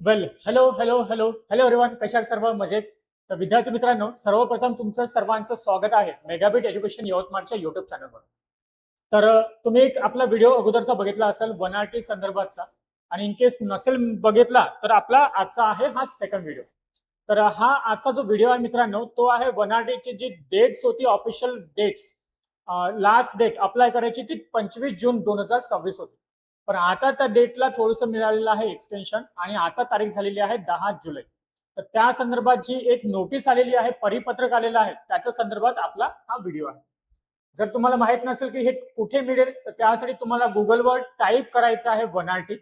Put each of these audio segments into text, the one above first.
वेल hello hello hello hello everyone, कशा आहात सर्व मजेत? तर विद्यार्थी मित्रांनो, सर्वप्रथम तुमचं सर्वांचं स्वागत आहे मेगाबिट एज्युकेशन यवतमाळच्या युट्यूब चॅनलवर. तर तुम्ही एक आपला व्हिडिओ अगोदरचा बघितला असेल 1RT संदर्भातचा, आणि इन केस नसेल बघितला तर आपला आजचा आहे हा सेकंड व्हिडिओ. तर हा आजचा जो व्हिडिओ आहे मित्रांनो, तो आहे 1RT ची जी डेट्स होती, official dates. Last date apply करायची ती 25 जून 2026 होती. पण आता त्या डेटला थोडंसं मिळालेलं आहे एक्सटेन्शन, आणि आता तारीख झालेली आहे 10 जुलै. तर त्या संदर्भात जी एक नोटीस आलेली आहे, परिपत्रक आलेलं आहे, त्याच्या संदर्भात आपला हा व्हिडिओ आहे. जर तुम्हाला माहित नसेल की हे कुठे मिळेल, तर त्यासाठी तुम्हाला गुगलवर टाईप करायचं आहे 1RT.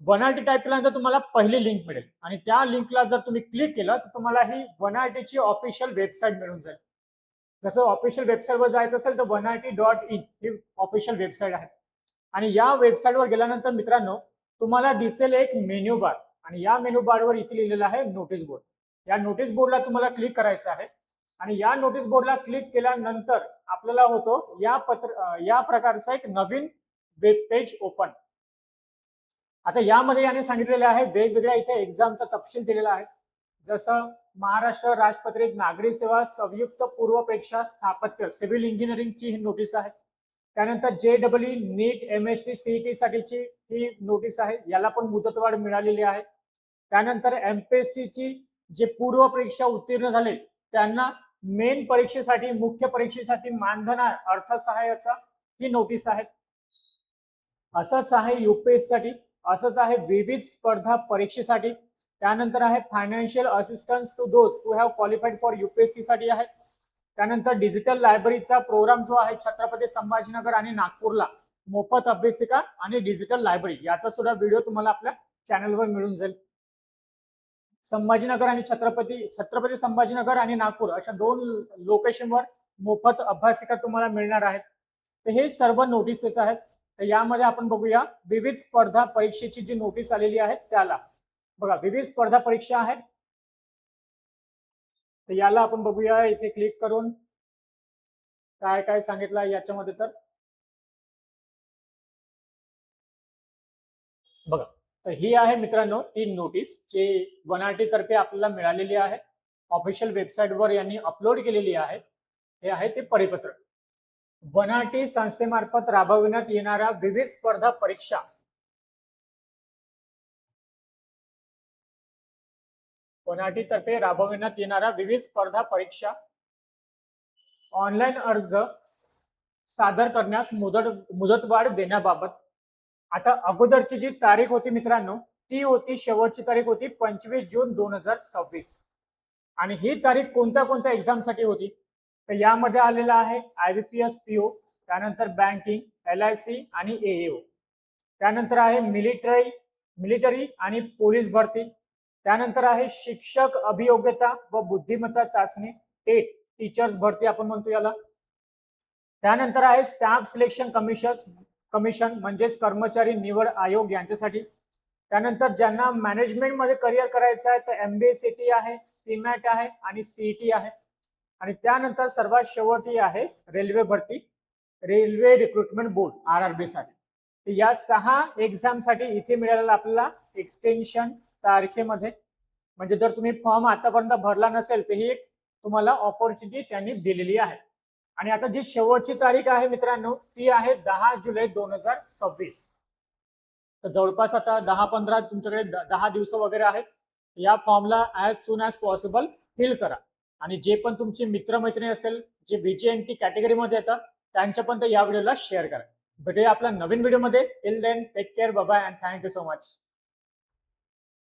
1RT टाईप केल्यानंतर तुम्हाला पहिली लिंक मिळेल, आणि त्या लिंकला जर तुम्ही क्लिक केलं तर तुम्हाला ही 1RT ची ऑफिशियल वेबसाईट मिळून जाईल. जसं ऑफिशियल वेबसाईटवर जायचं असेल तर 1RT.in ही ऑफिशियल वेबसाईट आहे. आणि या वेबसाईटवर गेल्यानंतर मित्रांनो, तुम्हाला दिसेल एक मेन्यू बार, आणि या मेन्यू बारवर इथे लिहिलेलं आहे नोटीस बोर्ड. या नोटीस बोर्डला तुम्हाला क्लिक करायचं आहे, आणि या नोटीस बोर्डला क्लिक केल्यानंतर आपल्याला होतो या प्रकारचा एक नवीन वेब पेज ओपन. आता यामध्ये याने सांगितलेले आहे वेगवेगळ्या इथे एक्झामचा तपशील दिलेला आहे. जसं महाराष्ट्र राजपत्रित नागरी सेवा संयुक्त पूर्व परीक्षा स्थापत्य सिव्हिल इंजिनिअरिंगची ही नोटीस आहे. त्यानंतर JEE नीट MST CET साठीची ही नोटीस आहे, याला पण मुदतवाढ मिळालेली आहे. त्यानंतर MPSC ची जे पूर्व परीक्षा उत्तीर्ण झाले त्यांना मेन परीक्षेसाठी, मुख्य परीक्षेसाठी मानधन अर्थसहाय्याचा ही नोटीस आहे. असंच आहे UPSC साठी, असंच आहे विविध स्पर्धा परीक्षेसाठी. त्यानंतर आहे financial assistance to those who have qualified for UPSC साठी आहे. त्यानंतर डिजिटल लायब्ररीचा प्रोग्राम जो आहे छत्रपती संभाजीनगर आणि नागपूरला मोफत अभ्यासिका आणि डिजिटल लायब्ररी, याचा सुद्धा व्हिडिओ तुम्हाला आपल्या चॅनलवर मिळून जाईल. संभाजीनगर आणि छत्रपती संभाजीनगर आणि नागपूर अशा दोन लोकेशनवर मोफत अभ्यासिका तुम्हाला मिळणार आहेत. तर हे सर्व नोटिसेस आहेत. तर यामध्ये आपण बघूया विविध स्पर्धा परीक्षेची जी नोटीस आलेली आहे त्याला. बघा, विविध स्पर्धा परीक्षा आहेत. तर याला आपण बघूया इथे क्लिक करून काय काय सांगितलं याच्यामध्ये. तर बघा, तर ही आहे मित्रांनो ती नोटीस जी 1RT तर्फे आपल्याला मिळालेली आहे, ऑफिशियल वेबसाईटवर यांनी अपलोड केलेली आहे. हे आहे ते परिपत्रक. 1RT संस्थेमार्फत राबविण्यात येणाऱ्या विविध स्पर्धा परीक्षा, 1RT तर्फे राबविण्यात येणाऱ्या विविध स्पर्धा परीक्षा ऑनलाईन अर्ज सादर करण्यास मुदतवाढ देण्याबाबत. आता अगोदरची जी तारीख होती मित्रांनो, ती होती, शेवटची तारीख होती 25 जून 2026. आणि ही तारीख कोणत्या कोणत्या एक्झामसाठी होती, तर यामध्ये आलेला आहे IBPS PO, त्यानंतर बँकिंग, LIC आणि AAO. त्यानंतर आहे मिलिटरी आणि पोलीस भरती. त्यानंतर आहे शिक्षक अभियोग्यता व बुद्धिमत्ता चाचणी, टेट टीचर्स भरती आपण म्हणतो याला. त्यानंतर आहे स्टाफ सिलेक्शन कमिशन म्हणजेच कर्मचारी निवड आयोग यांच्यासाठी. त्यानंतर ज्यांना मॅनेजमेंटमध्ये करिअर करायचं आहे तर MBA CT आहे, CMAT आहे आणि CET आहे. आणि त्यानंतर सर्वात शेवटी आहे रेल्वे भरती, रेल्वे रिक्रुटमेंट बोर्ड RRB साठी. तर या 6 एक्झामसाठी इथे मिळालेला आपल्याला एक्सटेन्शन तारखेमध्ये. म्हणजे जर तुम्ही फॉर्म आतापर्यंत भरला नसेल तर ही एक तुम्हाला ऑपॉर्च्युनिटी त्यांनी दिलेली आहे. आणि आता जी शेवटची तारीख आहे मित्रांनो, ती आहे 10 जुलै 2026. तर जवळपास आता 10-15 तुमच्याकडे 10 दिवस वगैरे आहेत. या फॉर्मला as soon as possible fill करा. आणि जे पण तुमचे मित्रमैत्रिणी असेल जे VGNT कॅटेगरीमध्ये येतात त्यांच्यापर्यंत या व्हिडिओला शेअर करा. भेटूया आपल्या नवीन व्हिडिओमध्ये. Till then take care, bye bye and thank you so much.